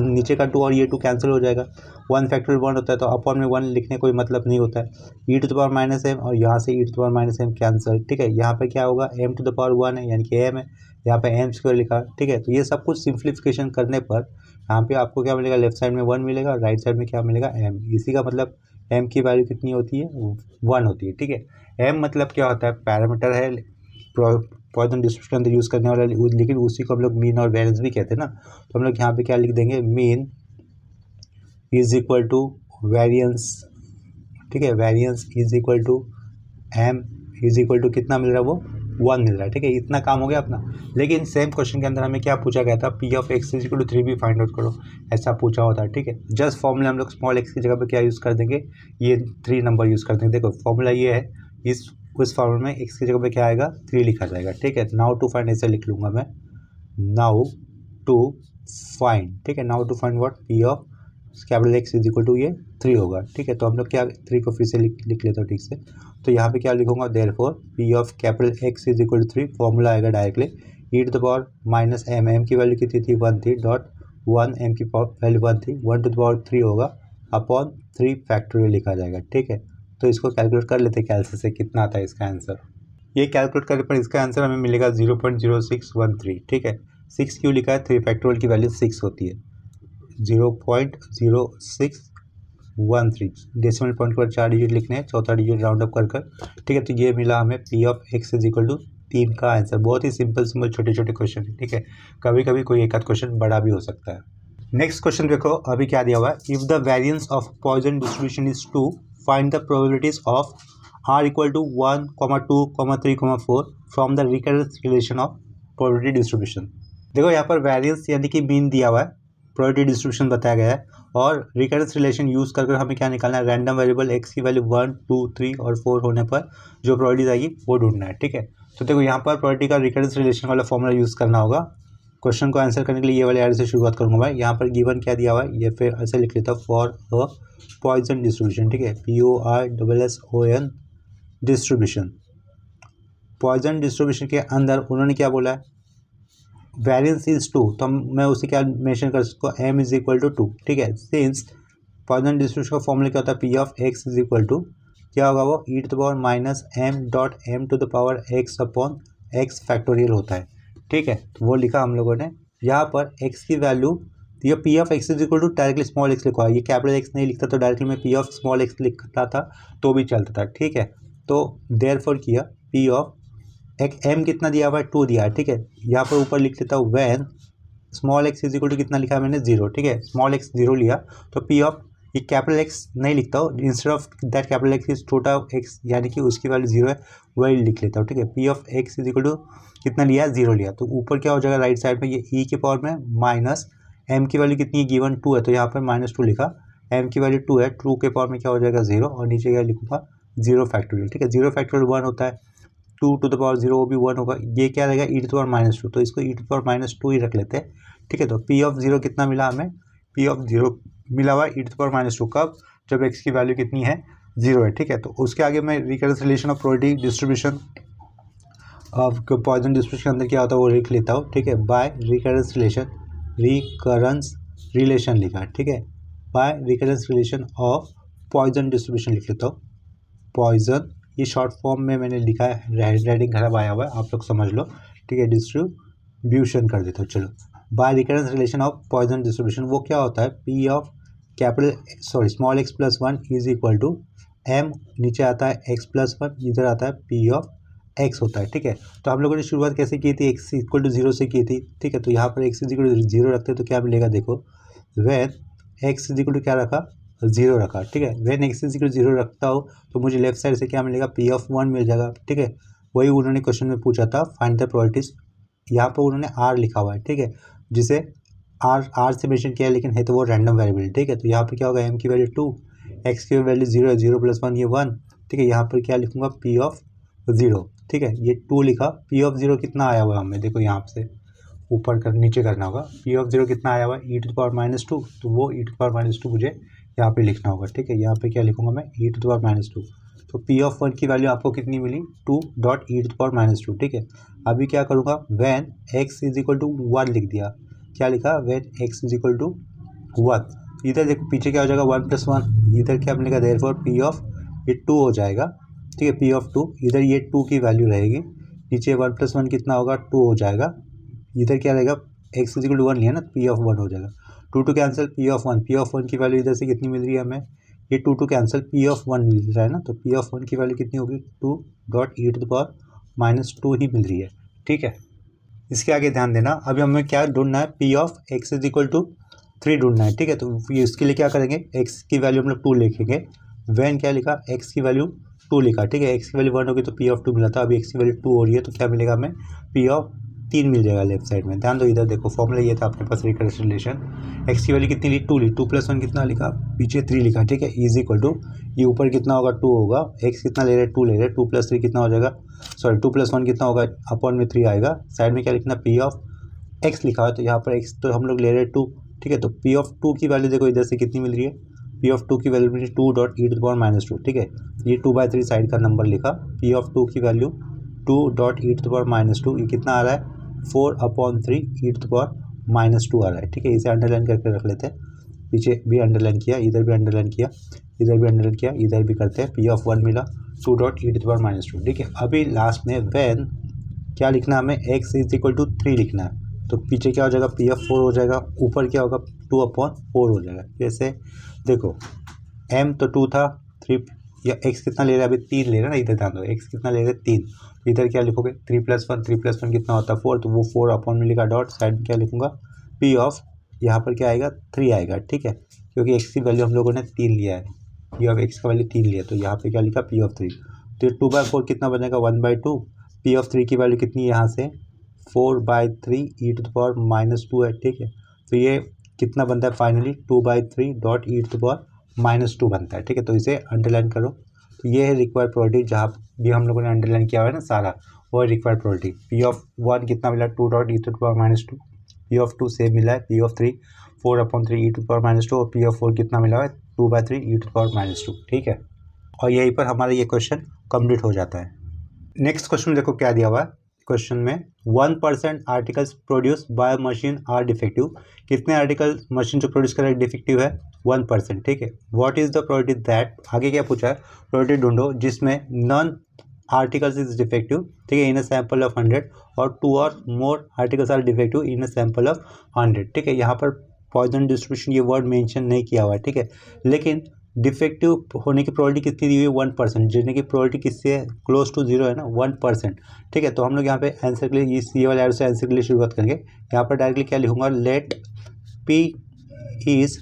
नीचे का 2 और ये 2 कैंसिल हो जाएगा, 1 फैक्टोरियल 1 होता है तो अपॉन में 1 लिखने कोई मतलब नहीं होता है, e to the power minus M और यहाँ से e to the power minus M cancel, ठीक है। यहाँ पे क्या होगा एम टू द पावर 1 है यानी कि एम है, यहाँ पे एम स्क्वायर लिखा, ठीक है। तो ये सब कुछ सिंप्लीफिकेशन करने पर यहाँ पे आपको क्या मिलेगा, लेफ्ट साइड में 1 मिलेगा, राइट साइड में क्या मिलेगा एम, इसी का मतलब एम की वैल्यू कितनी होती है 1 होती है, ठीक है। एम मतलब क्या होता है, पैरामीटर है, पॉइजन डिस्ट्रीब्यूशन के अंदर यूज़ करने वाला, लेकिन उसी को हम लोग मीन और वेरिएंस भी कहते हैं ना। तो हम लोग यहाँ पे क्या लिख देंगे, mean is equal to variance, ठीक है, variance is equal to M is equal to कितना मिल रहा है वो 1 मिल रहा है, ठीक है। इतना काम हो गया अपना। लेकिन सेम क्वेश्चन के अंदर हमें क्या पूछा गया था, P of x is equal to 3 भी फाइंड आउट करो, ऐसा पूछा होता है, ठीक है। जस्ट फॉर्मूला हम लोग स्मॉल एक्स की जगह पे क्या यूज़ कर देंगे, ये 3 नंबर यूज़ कर देंगे। देखो फॉर्मूला ये है, उस फॉर्मूला में एक्स की जगह पे क्या आएगा 3 लिखा जाएगा, ठीक है। नाउ टू फाइंड ऐसे लिख लूँगा मैं, नाउ टू फाइंड, ठीक है, now to find what P of capital X is equal to ये 3 होगा, ठीक है। तो हम लोग क्या 3 को फिर से लिख लेते हो ठीक से। तो यहाँ पे क्या लिखूंगा, therefore P of capital X is equal to 3, formula आएगा directly e to the power minus M, M की वैल्यू कितनी थी 1 थी, डॉट 1 एम की वैल्यू 1 थी, 1 टू द पावर 3 होगा अपॉन 3 फैक्टोरियल लिखा जाएगा, ठीक है। तो इसको कैलकुलेट कर लेते हैं कैलसी से, कितना आता है इसका आंसर। ये कैलकुलेट करने पर इसका आंसर हमें मिलेगा 0.0613, ठीक है। 6 क्यों लिखा है, 3 फैक्टोरियल की वैल्यू 6 होती है, 0.0613, डेसिमल पॉइंट पर 4 डिजिट लिखने हैं, चौथा डिजिट राउंड अप कर, ठीक है। तो ये मिला हमें P of x is equal to 3 का आंसर। बहुत ही सिंपल छोटे छोटे क्वेश्चन है, ठीक है। कभी कभी कोई एक आध क्वेश्चन बड़ा भी हो सकता है। नेक्स्ट क्वेश्चन देखो, अभी क्या दिया हुआ है, if the variance of Poisson distribution is 2, find the probabilities of R equal to 1, 2, 3, 4 from the recurrence relation of probability distribution. देखो यहाँ पर वेरिएंस यानी कि मीन दिया हुआ है, प्रोबेबिलिटी डिस्ट्रीब्यूशन बताया गया है, और रिकरेंस रिलेशन यूज़ कर हमें क्या निकालना है, रैंडम वेरिएबल एक्स की वैल्यू 1, 2, 3 और 4 होने पर जो प्रोबेबिलिटीज आएगी वो ढूंढना है, ठीक है। तो देखो यहाँ पर प्रोबेबिलिटी का रिकरेंस रिलेशन वाला फॉर्मूला यूज़ करना होगा। क्वेश्चन को आंसर करने के लिए ये वाले आर से शुरुआत करूँगा मैं। यहाँ पर गिवन क्या दिया हुआ है, ये फिर ऐसे लिख लेता हूँ, फॉर अ पॉइजन डिस्ट्रीब्यूशन, ठीक है, POISSON डिस्ट्रीब्यूशन। पॉइजन डिस्ट्रीब्यूशन के अंदर उन्होंने क्या बोला है, वेरिएंस इज 2, तो मैं उसे क्या मेंशन कर सकता हूँ, m इज इक्वल टू 2, ठीक है। सिंस पॉइजन डिस्ट्रीब्यूशन का फॉर्मूला क्या होता है, P of x is equal to क्या होगा वो e to the power minus M dot M to the power x upon x factorial होता है। ठीक है, तो वो लिखा हम लोगों ने। यहाँ पर एक्स की वैल्यू, ये P of x is equal to directly small X लिखा है, ये कैपिटल एक्स नहीं लिखता तो डायरेक्टली मैं पी ऑफ स्मॉल एक्स लिखता था तो भी चलता था। ठीक है, तो देयरफॉर किया पी ऑफ एक एम कितना दिया हुआ है 2 दिया है। ठीक है, यहाँ पर ऊपर लिख लेता हूँ when small X is equal to कितना लिखा है मैंने 0। ठीक है, स्मॉल एक्स 0 लिया तो पी ऑफ, ये कैपिटल एक्स नहीं लिखता हूँ, instead of that capital X is छोटा एक्स यानी कि उसकी वैल्यू 0 है वही लिख लेता हूँ। ठीक है, P of x is equal to कितना लिया है 0 लिया, तो ऊपर क्या हो जाएगा राइट साइड में ये ई के पावर में माइनस एम की वैल्यू कितनी है गिवन 2 है तो यहाँ पर -2 लिखा, एम की वैल्यू 2 है, 2 के पावर में क्या हो जाएगा 0 और नीचे क्या लिखूंगा 0 फैक्टोरियल। ठीक है, 0 फैक्टोरियल 1 होता है, 2 टू द पावर 0 वो भी 1 होगा, ये क्या रहेगा ई टू द पावर -2, तो इसको ई टू द पावर -2 ही रख लेते हैं। ठीक है, तो पी ऑफ 0 कितना मिला हमें, पी ऑफ 0 मिला हुआ ई टू द पावर -2 कब, जब एक्स की वैल्यू कितनी है 0 है। ठीक है, तो उसके आगे मैं recurrence relation of probability distribution of Poisson distribution के अंदर क्या होता है वो लिख लेता हूँ। ठीक है, बाय रिकरेंस रिलेशन लिखा। ठीक है, by recurrence relation of Poisson distribution लिख लेता हूँ। पॉइजन ये शॉर्ट फॉर्म में मैंने लिखा है, राइटिंग खराब आया हुआ है, आप लोग समझ लो। ठीक है, डिस्ट्रीब्यूशन कर देता हूँ। चलो, by recurrence relation of Poisson distribution वो क्या होता है, P of small X plus 1 is equal to M, नीचे आता है एक्स प्लस 1, इधर आता है पी ऑफ एक्स होता है। ठीक है, तो हम लोगों ने शुरुआत कैसे की थी, एक्स इक्वल टू 0 से की थी। ठीक है, तो यहाँ पर एक्स इज इक्वल टू 0 रखते हैं तो क्या मिलेगा, देखो when X is equal to क्या रखा 0 रखा। ठीक है, when X is equal to 0 रखता हो तो मुझे लेफ्ट साइड से क्या मिलेगा पी ऑफ 1 मिल जाएगा। ठीक है, वही उन्होंने क्वेश्चन में पूछा था फाइंड द प्रोबेबिलिटीज, यहाँ पर उन्होंने आर लिखा हुआ है। ठीक है, जिसे आर से मेंशन किया है लेकिन है तो वो रैंडम वेरिएबल। ठीक है, तो यहाँ पर क्या होगा एम की वैल्यू 2, एक्स की वैल्यू 0 है, 0 प्लस 1 ये 1। ठीक है, यहाँ पर क्या लिखूंगा पी ऑफ 0। ठीक है, ये 2 लिखा, पी ऑफ 0 कितना आया हुआ है हमें, देखो यहाँ से ऊपर कर नीचे करना होगा, पी ऑफ 0 कितना आया हुआ है ई टू द पावर -2, तो वो ई टू द पावर -2 मुझे यहाँ पे लिखना होगा। ठीक है, यहाँ पे क्या लिखूंगा मैं ई टू द पावर -2, तो पी ऑफ 1 की वैल्यू आपको कितनी मिली 2 dot E to the power -2। ठीक है, अभी क्या करूँगा when X is equal to 1 लिख दिया, क्या लिखा when X is equal to 1, इधर देखो पीछे क्या हो जाएगा 1 + 1, इधर क्या मिलेगा देयरफॉर पी ऑफ ये 2 हो जाएगा। ठीक है, पी ऑफ 2, इधर ये 2 की वैल्यू रहेगी, नीचे 1 + 1 कितना होगा 2 हो जाएगा, इधर क्या रहेगा एक्स इज इक्वल टू 1 लिया ना, पी ऑफ 1 हो जाएगा, 2 cancel P of 1, P of 1 की वैल्यू इधर से कितनी मिल रही है हमें, ये 2 कैंसिल पी ऑफ 1 मिल रहा है ना, तो पी ऑफ 1 की वैल्यू कितनी होगी 2 dot E to the power -2 ही मिल रही है। ठीक है, इसके आगे ध्यान देना, अभी हमें क्या ढूंढना है P of x is equal to 3 ढूंढना है। ठीक है, तो इसके लिए क्या करेंगे, एक्स की वैल्यू हम लोग 2 लिखेंगे, वैन क्या लिखा एक्स की वैल्यू 2 लिखा। ठीक है, एक्स की वैल्यू 1 होगी तो पी ऑफ 2 मिला था, अभी एक्स की वैल्यू 2 हो रही है तो क्या मिलेगा हमें पी ऑफ 3 मिल जाएगा लेफ्ट साइड में। ध्यान दो, इधर देखो फॉर्मूला ये था अपने पास रिकरेंस रिलेशन, एक्स की वैल्यू कितनी ली 2 ली, 2 + 1 कितना लिखा पीछे 3 लिखा। ठीक है, इज इक्वल टू ये ऊपर कितना होगा 2 होगा, एक्स कितना ले रहे 2 ले रहे, 2 + 3 कितना हो जाएगा, 2 + 1 कितना होगा अपॉन में 3 आएगा, साइड में क्या लिखना पी ऑफ एक्स लिखा है तो यहाँ पर एक्स तो हम लोग ले रहे हैं 2। ठीक है, तो पी ऑफ 2 की वैल्यू देखो इधर से कितनी मिल रही है, पी ऑफ 2 की वैल्यू मिली 2 dot E to the power -2। ठीक है, ये 2/3 साइड का नंबर लिखा, पी ऑफ 2 की value 2 dot E to the power -2, ये कितना आ रहा है 4/3 ई टू द पावर -2 आ रहा है। ठीक है, इसे अंडरलाइन करके रख लेते हैं, पीछे भी अंडरलाइन किया, इधर भी अंडरलाइन किया, इधर भी अंडरलाइन किया, इधर भी करते हैं, पी ऑफ 1 मिला 2 dot E to the power -2। ठीक है, अभी लास्ट में वैन क्या लिखना है हमें एक्स इज इक्वल टू 3 लिखना है, तो पीछे क्या हो जाएगा पी ऑफ 4 हो जाएगा, ऊपर क्या होगा 2/4 हो जाएगा। जैसे देखो एम तो 2 था, 3 या एक्स कितना ले रहा है अभी 3 ले रहा है ना, इधर ध्यान दो एक्स कितना ले रहे हैं 3, तो इधर क्या लिखोगे 3 + 1, 3 + 1 कितना होता है 4, तो वो 4 अपॉन में लिखा डॉट, साइड में क्या लिखूंगा पी ऑफ, यहाँ पर क्या आएगा 3 आएगा। ठीक है, क्योंकि एक्स की वैल्यू हम लोगों ने 3 लिया है, पी ऑफ एक्स का वैल्यू 3 लिया, तो यहाँ पे क्या लिखा पी ऑफ 3, तो 2/4 कितना बनेगा 1/2, पी ऑफ 3 की वैल्यू कितनी है यहाँ से 4/3 ई टू द पावर -2 है। ठीक है, तो ये कितना बनता है finally 2/3 dot E to the power -2 बनता है। ठीक है, तो इसे अंडरलाइन करो, तो ये है रिक्वायर्ड प्रोबेबिलिटी, जहाँ भी हम लोगों ने अंडरलाइन किया हुआ है ना सारा, वो है रिक्वायर्ड प्रोबेबिलिटी। पी ऑफ 1 कितना मिला 2 dot E to the power -2, P of 2 same मिला है, P of 3 4/3 E to the power -2, और पी ऑफ 4 कितना मिला है 2/3 ई टू द पावर -2। ठीक है, और यहीं पर हमारा ये क्वेश्चन कंप्लीट हो जाता है। नेक्स्ट क्वेश्चन देखो क्या दिया हुआ है, क्वेश्चन में 1% articles produce by machine are defective, कितने आर्टिकल मशीन जो प्रोड्यूस कर रहा है डिफेक्टिव है, 1%, ठीक है। What is the probability that, आगे क्या पूछा है, प्रोबेबिलिटी ढूंढो जिसमें नॉन आर्टिकल्स इज डिफेक्टिव, ठीक है, इन अ सैंपल ऑफ 100 और 2 और more articles are defective in a sample of 100, ठीक है। यहाँ पर पॉइजन डिस्ट्रीब्यूशन ये वर्ड मेंशन नहीं किया हुआ है, ठीक है, लेकिन डिफेक्टिव होने की प्रोबेबिलिटी कितनी दी हुई है, 1%, जिसने की प्रोबेबिलिटी किससे क्लोज टू 0 है ना, 1%, ठीक है। तो हम लोग यहाँ पे आंसर के लिए ये वाले एरो से आंसर के लिए शुरुआत करेंगे। यहाँ पर डायरेक्टली क्या लिखूंगा, लेट पी इज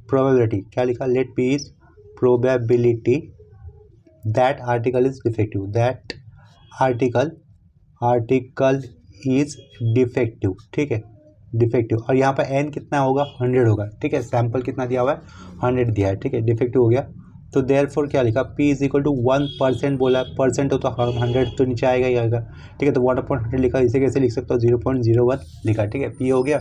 प्रोबेबिलिटी, क्या लिखा, let P is probability that article is defective, that article is defective, ठीक है, डिफेक्टिव। और यहाँ पर एन कितना होगा, 100 होगा, ठीक है। सैंपल कितना दिया हुआ है, 100 दिया है, ठीक है, डिफेक्टिव हो गया। तो देयरफॉर क्या लिखा, p इज इक्वल टू 1% बोला, परसेंट हो तो 100 तो नीचे आएगा ही आएगा, ठीक है। तो 1/100 लिखा, इसे कैसे लिख सकता हूँ, 0.01 लिखा, ठीक है। p हो गया।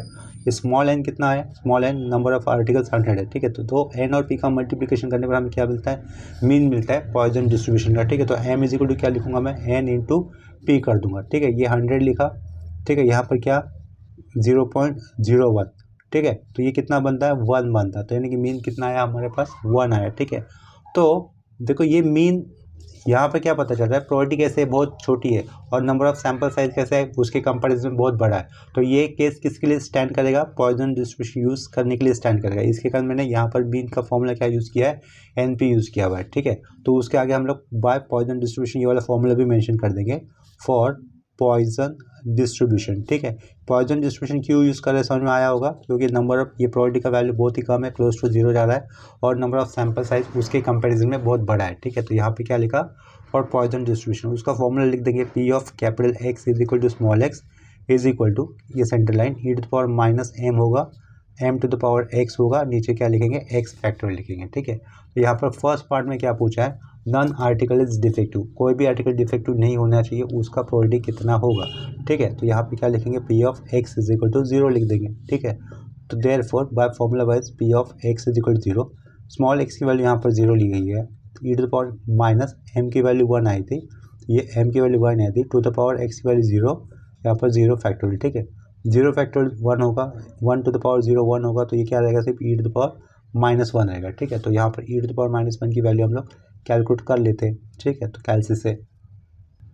स्मॉल n कितना है, small n number of articles 100 है, ठीक है। तो दो n और p का मल्टीप्लिकेशन करने पर हमें क्या मिलता है, मीन मिलता है पॉइजन डिस्ट्रीब्यूशन का, ठीक है। तो m इज इक्वल टू क्या लिखूंगा मैं, n इंटू p कर दूंगा, ठीक है। ये 100 लिखा, ठीक है। यहाँ पर क्या 0.01, ठीक है। तो ये कितना बनता है, 1 बनता है, तो यानी कि मीन कितना आया हमारे पास, 1 आया, ठीक है। तो देखो ये मीन यहाँ पे क्या पता चल रहा है, प्रोबेबिलिटी कैसे है, बहुत छोटी है, और नंबर ऑफ सैंपल साइज कैसे है, उसके कंपैरिजन में बहुत बड़ा है। तो ये केस किसके लिए स्टैंड करेगा, पॉइजन डिस्ट्रीब्यूशन यूज़ करने के लिए स्टैंड करेगा। इसके कारण मैंने यहाँ पर मीन का फॉर्मूला क्या यूज़ किया है, NP यूज़ किया हुआ है, ठीक है। तो उसके आगे हम लोग बाय पॉइजन डिस्ट्रीब्यूशन ये वाला फॉर्मूला भी मेंशन कर देंगे, फॉर पॉइजन डिस्ट्रीब्यूशन, ठीक है। पॉइजन डिस्ट्रीब्यूशन क्यों यूज़ कर रहे हैं समझ में आया होगा, क्योंकि नंबर ऑफ ये प्रोबेबिलिटी का वैल्यू बहुत ही कम है, क्लोज टू 0 जा रहा है, और नंबर ऑफ सैंपल साइज उसके कंपैरिजन में बहुत बड़ा है, ठीक है। तो यहाँ पे क्या लिखा, फॉर पॉइजन डिस्ट्रीब्यूशन, उसका फॉर्मूला लिख देंगे, P of capital X is equal to small X is equal to, ये center line e to the power minus M होगा, M to the power X होगा, नीचे क्या लिखेंगे, एक्स फैक्टोरियल लिखेंगे, ठीक है। तो यहाँ पर फर्स्ट पार्ट में क्या पूछा है, नॉन आर्टिकल इज डिफेक्टिव, कोई भी आर्टिकल डिफेक्टिव नहीं होना चाहिए, उसका प्रोबेबिलिटी कितना होगा, ठीक है। तो यहाँ पे क्या लिखेंगे, P of x is equal to 0 लिख देंगे, ठीक है। तो therefore by formula wise P of x is equal to 0, small X की वैल्यू यहाँ पर 0 ली गई है, e to the power minus M की वैल्यू 1 आई थी, ये एम की वैल्यू 1 आई थी, टू द पावर एक्स की वैल्यू 0, यहाँ पर 0 फैक्टोरियल, ठीक है। 0 फैक्टोरियल 1 होगा, 1 टू द पावर 0 1 होगा, तो ये क्या रहेगा, सिर्फ ई टू द पावर -1 रहेगा, ठीक है। तो यहाँ पर ई टू द पावर -1 की वैल्यू हम लोग कैलकुलेट कर लेते हैं, ठीक है। तो कैलसी से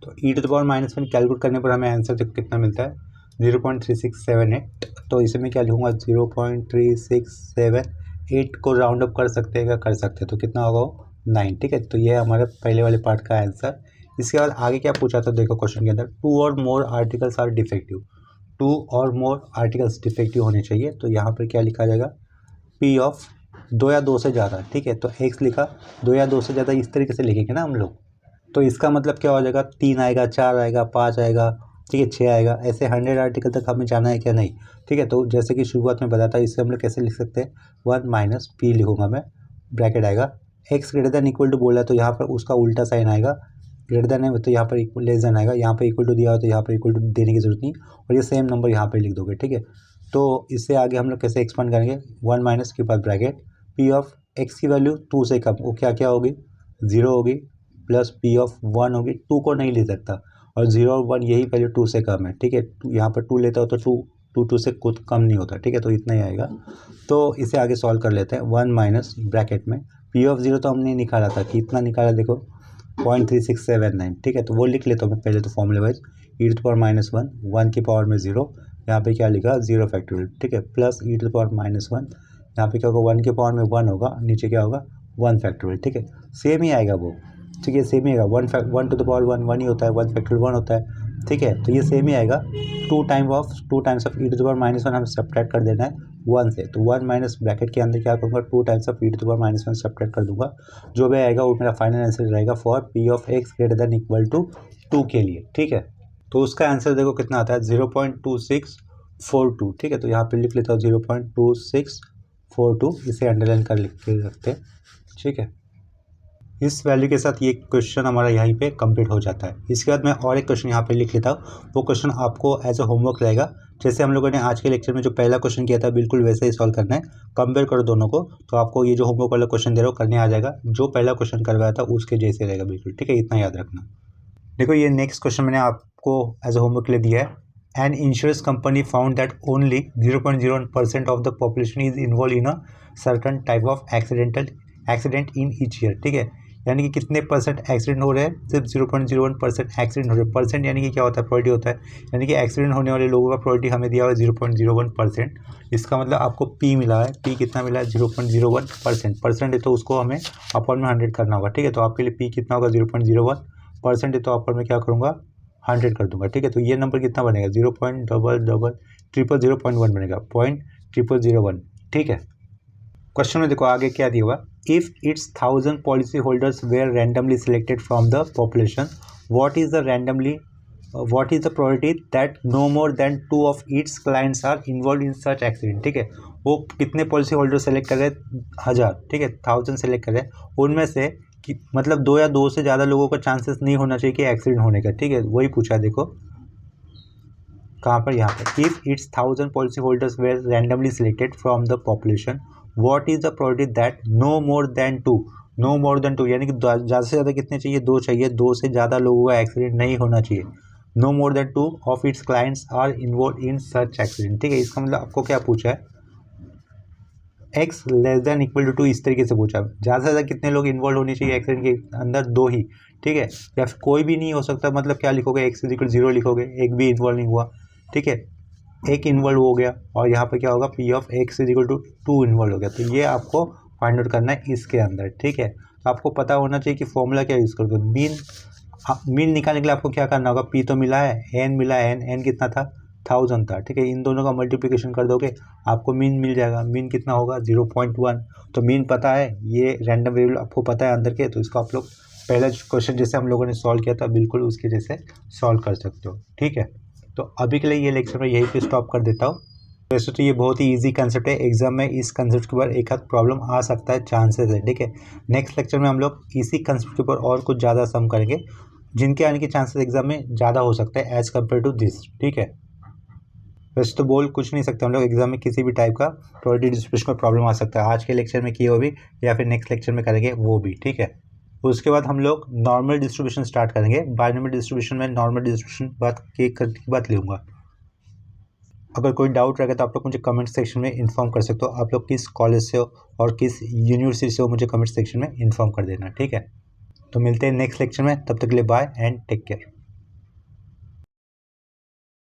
तो ई टू द पावर -1 कैलकुलेट करने पर हमें आंसर देखो कितना मिलता है, 0.3678। तो इसे मैं क्या लिखूँगा, 0.3678 को राउंड अप कर सकते हैं, क्या कर सकते हैं, तो कितना होगा वो 9, ठीक है। तो ये है हमारे पहले वाले पार्ट का आंसर। इसके बाद आगे क्या पूछा था, देखो क्वेश्चन के अंदर, 2 और मोर आर्टिकल्स आर डिफेक्टिव, 2 और मोर आर्टिकल्स डिफेक्टिव होने चाहिए। तो यहाँ पर क्या लिखा जाएगा, पी ऑफ 2 या 2 से ज़्यादा, ठीक है। तो एक्स लिखा, 2 या 2 से ज़्यादा इस तरीके से लिखेंगे ना हम लोग, तो इसका मतलब क्या हो जाएगा, 3 आएगा, 4 आएगा, 5 आएगा, ठीक है, 6 आएगा, ऐसे 100 आर्टिकल तक हमें जाना है क्या, नहीं, ठीक है। तो जैसे कि शुरुआत में बताया, इससे हम लोग कैसे लिख सकते हैं, 1 माइनस पी लिखूँगा मैं, ब्रैकेट आएगा, X greater than equal to बोला तो यहाँ पर उसका उल्टा साइन आएगा, ग्रेटर देन है तो यहाँ पर इक्वल लेस देन आएगा, यहाँ पर इक्वल टू दिया हो तो यहाँ पर इक्वल टू देने की जरूरत नहीं, और ये सेम नंबर यहाँ पर लिख दोगे, ठीक है। तो इससे आगे हम लोग कैसे एक्सपांड करेंगे, 1 माइनस के बाद ब्रैकेट, पी ऑफ एक्स की वैल्यू 2 से कम, वो क्या क्या होगी, 0 होगी, प्लस पी ऑफ 1 होगी, 2 को नहीं ले सकता, और 0 और 1 यही वैल्यू 2 से कम है, ठीक है। यहाँ पर 2 लेता हो तो 2 से कुछ कम नहीं होता, ठीक है। तो इतना ही आएगा। तो इसे आगे सॉल्व कर लेते हैं, 1 माइनस ब्रैकेट में पी ऑफ 0 तो हमने निकाला था, कितना निकाला देखो, 0.3679, ठीक है। तो वो लिख लेता हूँ मैं पहले तो फॉर्मूले wise, E to the power -1, 1 की पावर में 0, यहाँ पे क्या लिखा 0 फैक्टोरियल, ठीक है, plus E to the power -1, यहाँ पे क्या होगा 1 के पावर में 1 होगा, नीचे क्या होगा 1 फैक्टोरियल, ठीक है। सेम ही आएगा वो, ठीक है, सेम ही आएगा, 1 टू द पावर 1 ही होता है, 1 फैक्टोरियल 1 होता है, ठीक है। तो ये सेम ही आएगा, 2 times of E to the power -1 हमें सब्ट्रैक्ट कर देना है 1 से, तो 1 माइनस ब्रैकेट के अंदर क्या करूँगा, 2 times of E to the power -1 subtract कर दूंगा, जो भी आएगा वो मेरा फाइनल आंसर रहेगा for P of X greater than equal to 2 के लिए, ठीक है। तो उसका आंसर देखो कितना आता है, 0.2642, ठीक है। तो यहाँ पे लिख लेता हूँ 0.2642, इसे अंडरलाइन कर लिख के रखते हैं, ठीक है। इस वैल्यू के साथ ये क्वेश्चन हमारा यहीं पे कंप्लीट हो जाता है। इसके बाद मैं और एक क्वेश्चन यहाँ पे लिख लेता हूँ, वो क्वेश्चन आपको एज अ होमवर्क रहेगा, जैसे हम लोगों ने आज के लेक्चर में जो पहला क्वेश्चन किया था बिल्कुल वैसे ही सॉल्व करना है, कंपेयर करो दोनों को, तो आपको ये जो होमवर्क वाला क्वेश्चन दे रहा हो करने आ जाएगा, जो पहला क्वेश्चन करवाया था उसके जैसे रहेगा बिल्कुल, ठीक है, इतना याद रखना। देखो ये नेक्स्ट क्वेश्चन मैंने आपको एज अ होमवर्क के लिए दिया है, An insurance company found that only 0.01% of the population is involved in a certain type of accident in each year. ठीक है, यानी कि कितने परसेंट एक्सीडेंट हो रहे हैं, सिर्फ 0.01% एक्सीडेंट हो रहे हैं. परसेंट यानी कि क्या होता है, प्रोबेबिलिटी होता है, यानी कि एक्सीडेंट होने वाले लोगों का प्रोबेबिलिटी हमें दिया हुआ है 0.01%. इसका मतलब आपको पी मिला है. पी कितना मिला है, 0.01%. परसेंट है तो उसको हमें अपॉन में 100 करना होगा. ठीक है, तो आपके लिए पी कितना होगा, 0.01%. है तो अपॉन में क्या करूँगा, 100 कर दूंगा. ठीक है, तो ये नंबर कितना बनेगा, 0.000001 बनेगा, 0.0001. ठीक है, क्वेश्चन में देखो आगे क्या दिया हुआ. If its 1000 policy holders were randomly selected from the population, what is the probability that no more than 2 of its clients are involve in such accident. ठीक है, वो कितने पॉलिसी होल्डर सेलेक्ट कर रहे हैं, 1000. ठीक है, 1000 सेलेक्ट कर रहे हैं, उनमें से कि मतलब 2 या 2 से ज़्यादा लोगों का चांसेस नहीं होना चाहिए कि एक्सीडेंट होने का. ठीक है, वही पूछा है. देखो कहाँ पर, यहाँ पर. If its 1000 policy holders were randomly selected from the population, what is the probability that no more than 2 यानी कि ज़्यादा से ज़्यादा कितने चाहिए, 2 चाहिए. 2 से ज़्यादा लोगों का एक्सीडेंट नहीं होना चाहिए. No more than 2 of its clients are involve in such accident. ठीक है, इसका मतलब आपको क्या पूछा है, X less than equal to इस तरीके से पूछा. ज़्यादा से ज़्यादा कितने लोग इन्वॉल्व होने चाहिए एक्सीडेंट के अंदर, 2 ही. ठीक है, या फिर कोई भी नहीं हो सकता, मतलब क्या लिखोगे, एक्स इज इक्वल 0 लिखोगे, एक भी इन्वॉल्व नहीं हुआ. ठीक है, एक इन्वॉल्व हो गया और यहाँ पे क्या होगा, P of x is equal to 2 involve हो गया. तो ये आपको फाइंड आउट करना है इसके अंदर. ठीक है, तो आपको पता होना चाहिए कि फॉर्मूला क्या यूज़ करोगे. मीन निकालने के लिए आपको क्या करना होगा, पी तो मिला है, एन मिला है, एन कितना था, 1000 था. ठीक है, इन दोनों का मल्टीप्लिकेशन कर दोगे आपको मीन मिल जाएगा. मीन कितना होगा, 0.1. तो मीन पता है, ये रैंडम वेरिएबल आपको पता है अंदर के, तो इसको आप लोग पहला क्वेश्चन जैसे हम लोगों ने सॉल्व किया था बिल्कुल उसके जैसे सॉल्व कर सकते हो. ठीक है, तो अभी के लिए ये लेक्चर मैं यहीं पे स्टॉप कर देता हूँ. वैसे तो ये बहुत ही इजी कंसेप्ट है, एग्जाम में इस कंसेप्ट के ऊपर एक आध प्रॉब्लम आ सकता है, चांसेस है. ठीक है, नेक्स्ट लेक्चर में हम लोग इसी कंसेप्ट के ऊपर और कुछ ज़्यादा सम करेंगे जिनके आने के चांसेस एग्जाम में ज़्यादा हो सकता है एज़ कम्पेयर टू दिस. ठीक है, वैसे तो बोल कुछ नहीं सकते हम लोग, एग्जाम में किसी भी टाइप का प्रोबेबिलिटी डिस्ट्रीब्यूशन में प्रॉब्लम आ सकता है. आज के लेक्चर में किए वो भी या फिर नेक्स्ट लेक्चर में करेंगे वो भी. ठीक है, उसके बाद हम लोग नॉर्मल डिस्ट्रीब्यूशन स्टार्ट करेंगे. बायनॉमियल डिस्ट्रीब्यूशन में नॉर्मल डिस्ट्रीब्यूशन बात लूँगा. अगर कोई डाउट रहेगा तो आप लोग मुझे कमेंट सेक्शन में इन्फॉर्म कर सकते हो. आप लोग किस कॉलेज से हो और किस यूनिवर्सिटी से हो मुझे कमेंट सेक्शन में इन्फॉर्म कर देना. ठीक है, तो मिलते हैं नेक्स्ट लेक्चर में, तब तक के लिए बाय एंड टेक केयर.